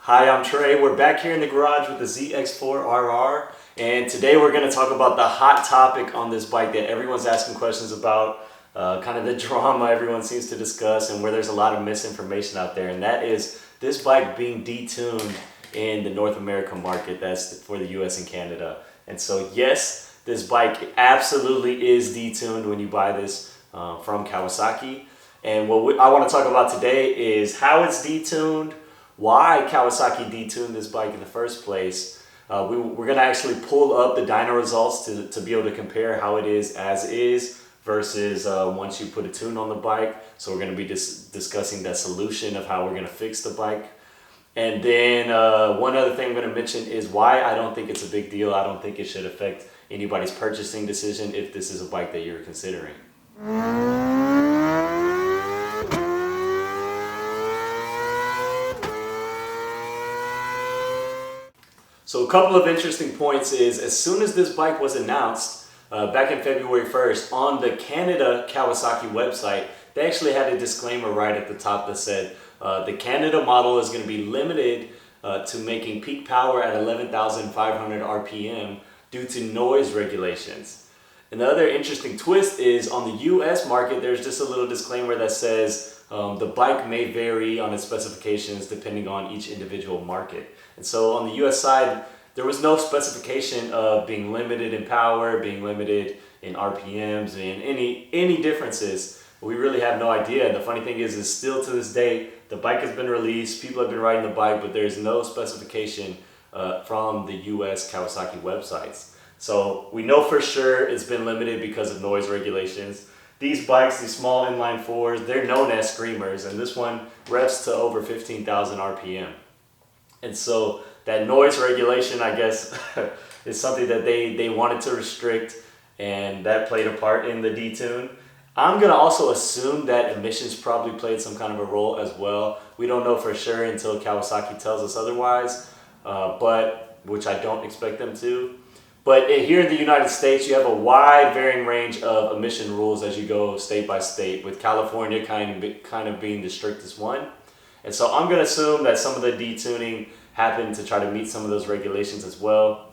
Hi, I'm Trey. We're back here in the garage with the ZX4RR, and today we're going to talk about the hot topic on this bike that everyone's asking questions about, kind of the drama everyone seems to discuss, and where there's a lot of misinformation out there, and that is this bike being detuned in the North America market. That's for the US and Canada. And so yes, this bike absolutely is detuned when you buy this from Kawasaki. And what I want to talk about today is how it's detuned, why Kawasaki detuned this bike in the first place. We're going to actually pull up the dyno results to be able to compare how it is as is versus once you put a tune on the bike. So we're going to be discussing that solution of how we're going to fix the bike. And then one other thing I'm going to mention is why I don't think it's a big deal. I don't think it should affect anybody's purchasing decision if this is a bike that you're considering. So a couple of interesting points is, as soon as this bike was announced back in February 1st on the Canada Kawasaki website, they actually had a disclaimer right at the top that said the Canada model is going to be limited to making peak power at 11,500 RPM due to noise regulations. And the other interesting twist is on the US market, there's just a little disclaimer that says the bike may vary on its specifications depending on each individual market. And so on the US side, there was no specification of being limited in power, being limited in RPMs, and any differences. We really have no idea. And the funny thing is still to this day, the bike has been released, people have been riding the bike, but there's no specification from the US Kawasaki websites. So we know for sure it's been limited because of noise regulations. These bikes, these small inline fours, they're known as screamers, and this one revs to over 15,000 RPM. And so that noise regulation, I guess, is something that they wanted to restrict, and that played a part in the detune. I'm going to also assume that emissions probably played some kind of a role as well. We don't know for sure until Kawasaki tells us otherwise, but which I don't expect them to. But here in the United States, you have a wide varying range of emission rules as you go state by state, with California kind of being the strictest one. And so I'm going to assume that some of the detuning happened to try to meet some of those regulations as well,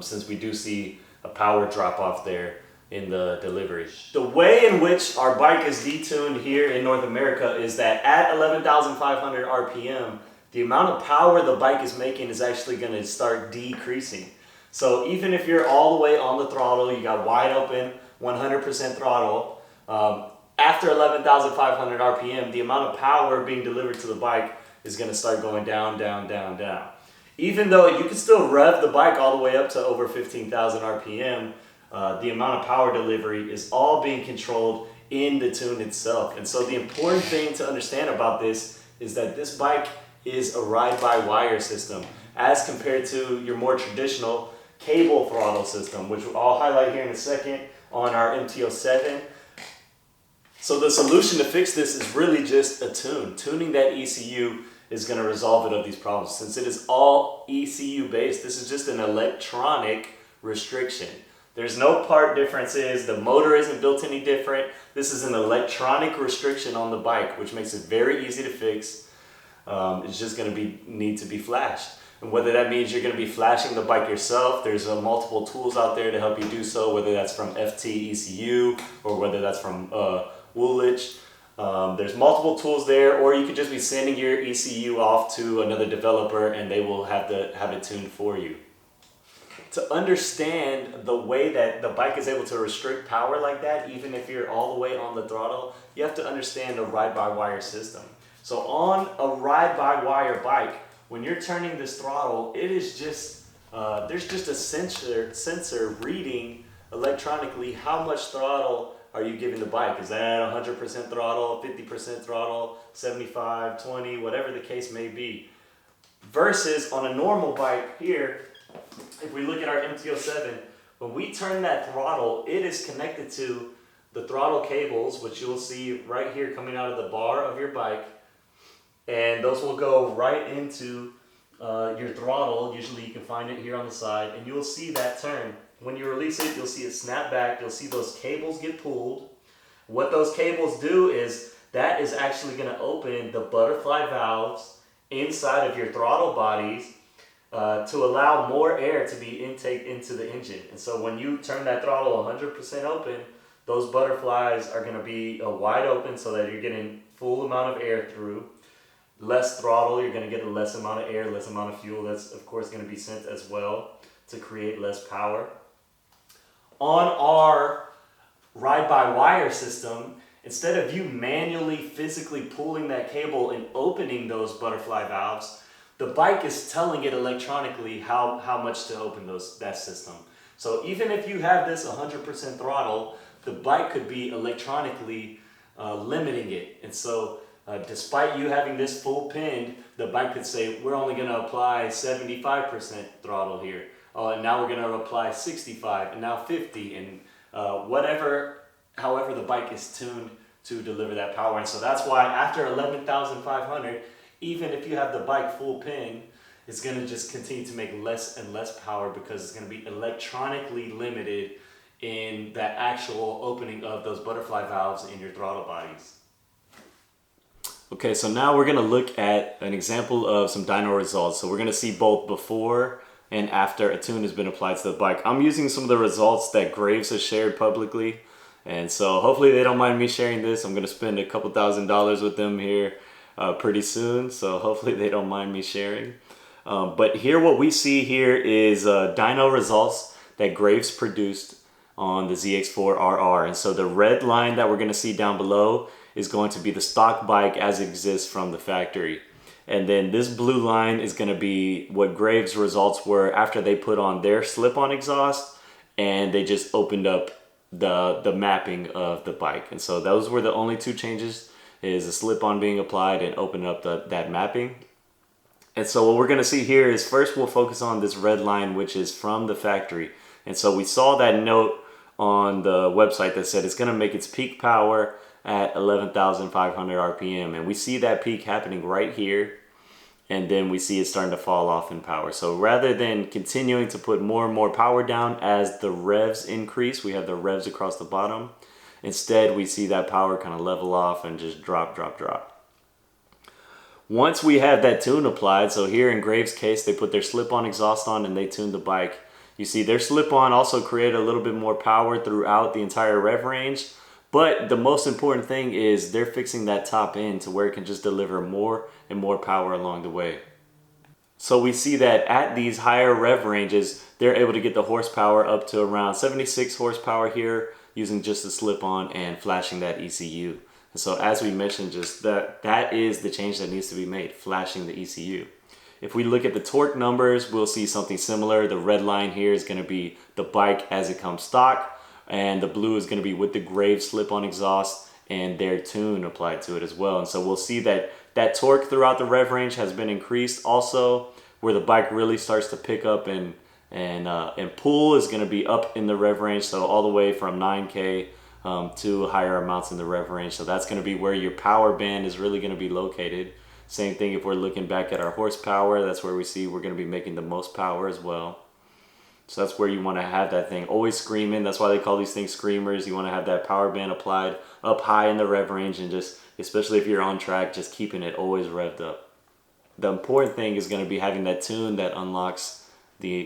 since we do see a power drop off there in the delivery. The way in which our bike is detuned here in North America is that at 11,500 RPM, the amount of power the bike is making is actually going to start decreasing. So even if you're all the way on the throttle, you got wide open 100% throttle, after 11,500 RPM, the amount of power being delivered to the bike is going to start going down, down, down, down. Even though you can still rev the bike all the way up to over 15,000 RPM, the amount of power delivery is all being controlled in the tune itself. And so the important thing to understand about this is that this bike is a ride-by-wire system as compared to your more traditional cable throttle system, which I'll highlight here in a second on our MT-07. So the solution to fix this is really just a tune. Tuning that ECU is going to resolve it of these problems. Since it is all ECU based, this is just an electronic restriction. There's no part differences, the motor isn't built any different. This is an electronic restriction on the bike, which makes it very easy to fix. It's just going to need to be flashed. And whether that means you're going to be flashing the bike yourself, there's multiple tools out there to help you do so, whether that's from FT ECU or whether that's from Woolwich. There's multiple tools there, or you could just be sending your ECU off to another developer and they will have it tuned for you. To understand the way that the bike is able to restrict power like that, even if you're all the way on the throttle, you have to understand a ride-by-wire system. So on a ride-by-wire bike, when you're turning this throttle, it is just there's just a sensor reading electronically how much throttle are you giving the bike. Is that 100% throttle, 50% throttle, 75, 20, whatever the case may be. Versus on a normal bike here, if we look at our MT-07, when we turn that throttle, it is connected to the throttle cables, which you'll see right here coming out of the bar of your bike. And those will go right into your throttle. Usually you can find it here on the side, and you'll see that turn. When you release it, you'll see it snap back. You'll see those cables get pulled. What those cables do is that is actually going to open the butterfly valves inside of your throttle bodies to allow more air to be intake into the engine. And so when you turn that throttle 100% open, those butterflies are going to be wide open so that you're getting full amount of air through. Less throttle, you're going to get a less amount of air, less amount of fuel. That's of course going to be sent as well to create less power. On our ride-by-wire system, instead of you manually physically pulling that cable and opening those butterfly valves, the bike is telling it electronically how much to open that system. So even if you have this 100% throttle, the bike could be electronically limiting it. And so despite you having this full pin, the bike could say, we're only going to apply 75% throttle here. Oh, and now we're going to apply 65 and now 50 and however the bike is tuned to deliver that power. And so that's why after 11,500, even if you have the bike full pin, it's going to just continue to make less and less power because it's going to be electronically limited in that actual opening of those butterfly valves in your throttle bodies. Okay, so now we're going to look at an example of some dyno results. So we're going to see both before and after a tune has been applied to the bike. I'm using some of the results that Graves has shared publicly, and so hopefully they don't mind me sharing this. I'm going to spend a couple $1,000s with them here pretty soon, so hopefully they don't mind me sharing. But here what we see here is dyno results that Graves produced on the ZX4RR. And so the red line that we're going to see down below is going to be the stock bike as it exists from the factory. And then this blue line is going to be what Graves' results were after they put on their slip-on exhaust and they just opened up the mapping of the bike. And so those were the only two changes, is a slip-on being applied and opening up that mapping. And so what we're going to see here is first we'll focus on this red line, which is from the factory. And so we saw that note on the website that said it's going to make its peak power at 11,500 RPM. And we see that peak happening right here. And then we see it starting to fall off in power. So rather than continuing to put more and more power down as the revs increase, we have the revs across the bottom. Instead, we see that power kind of level off and just drop, drop, drop. Once we have that tune applied, so here in Graves' case, they put their slip-on exhaust on and they tuned the bike. You see their slip-on also created a little bit more power throughout the entire rev range. But the most important thing is they're fixing that top end to where it can just deliver more and more power along the way. So we see that at these higher rev ranges, they're able to get the horsepower up to around 76 horsepower here using just the slip-on and flashing that ECU. And so as we mentioned, just that is the change that needs to be made, flashing the ECU. If we look at the torque numbers, we'll see something similar. The red line here is going to be the bike as it comes stock, and the blue is going to be with the Graves slip-on exhaust and their tune applied to it as well. And so we'll see that torque throughout the rev range has been increased also, where the bike really starts to pick up and pull is going to be up in the rev range, so all the way from 9K to higher amounts in the rev range. So that's going to be where your power band is really going to be located. Same thing if we're looking back at our horsepower, that's where we see we're going to be making the most power as well. So that's where you want to have that thing always screaming. That's why they call these things screamers. You want to have that power band applied up high in the rev range, and just, especially if you're on track, just keeping it always revved up. The important thing is going to be having that tune that unlocks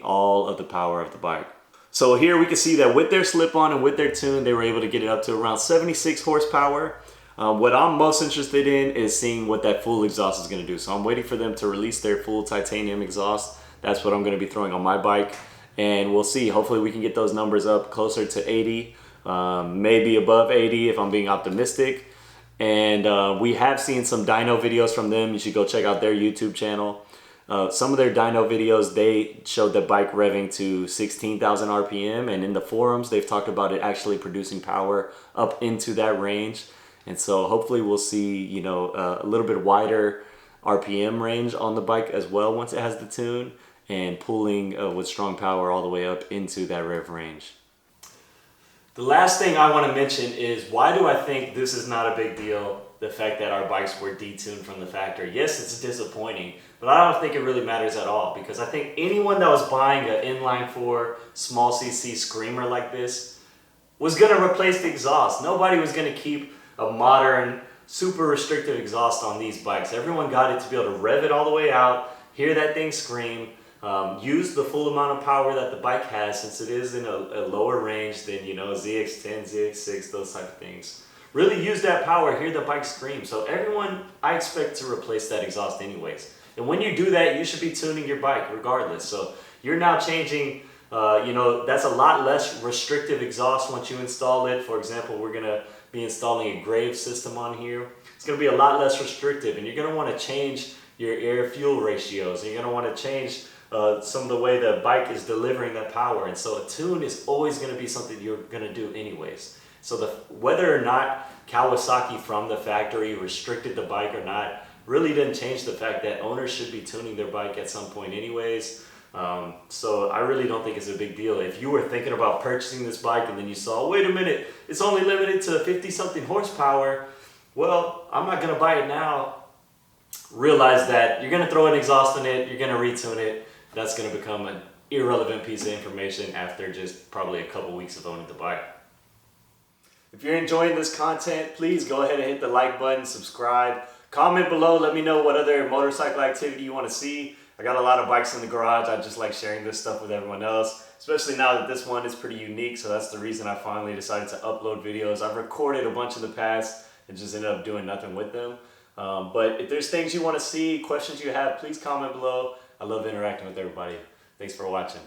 all of the power of the bike. So here we can see that with their slip-on and with their tune, they were able to get it up to around 76 horsepower. What I'm most interested in is seeing what that full exhaust is going to do. So I'm waiting for them to release their full titanium exhaust. That's what I'm going to be throwing on my bike. And we'll see. Hopefully we can get those numbers up closer to 80, maybe above 80 if I'm being optimistic. And we have seen some dyno videos from them. You should go check out their YouTube channel. Some of their dyno videos, they showed the bike revving to 16,000 RPM. And in the forums, they've talked about it actually producing power up into that range. And so hopefully we'll see, a little bit wider RPM range on the bike as well once it has the tune, and pulling with strong power all the way up into that rev range. The last thing I want to mention is, why do I think this is not a big deal, the fact that our bikes were detuned from the factory? Yes, it's disappointing, but I don't think it really matters at all, because I think anyone that was buying an inline 4 small cc screamer like this was going to replace the exhaust. Nobody was going to keep a modern super restrictive exhaust on these bikes. Everyone got it to be able to rev it all the way out, hear that thing scream, use the full amount of power that the bike has, since it is in a lower range than, you know, ZX10, ZX6, those type of things. Really use that power, hear the bike scream. So everyone, I expect to replace that exhaust anyways. And when you do that, you should be tuning your bike regardless. So you're now changing, you know, that's a lot less restrictive exhaust once you install it. For example, we're gonna be installing a Grave system on here. It's gonna be a lot less restrictive, and you're gonna wanna change your air-fuel ratios, and you're gonna wanna change some of the way the bike is delivering that power. And so a tune is always gonna be something you're gonna do anyways. So whether or not Kawasaki from the factory restricted the bike or not, really didn't change the fact that owners should be tuning their bike at some point anyways. So I really don't think it's a big deal. If you were thinking about purchasing this bike and then you saw, wait a minute, it's only limited to 50-something horsepower, well, I'm not gonna buy it now. Realize that you're gonna throw an exhaust in it, you're gonna retune it, that's gonna become an irrelevant piece of information after just probably a couple weeks of owning the bike. If you're enjoying this content, please go ahead and hit the like button, subscribe, comment below, let me know what other motorcycle activity you want to see. I got a lot of bikes in the garage. I just like sharing this stuff with everyone else, especially now that this one is pretty unique, so that's the reason I finally decided to upload videos. I've recorded a bunch in the past and just ended up doing nothing with them. But if there's things you want to see, questions you have, please comment below. I love interacting with everybody. Thanks for watching.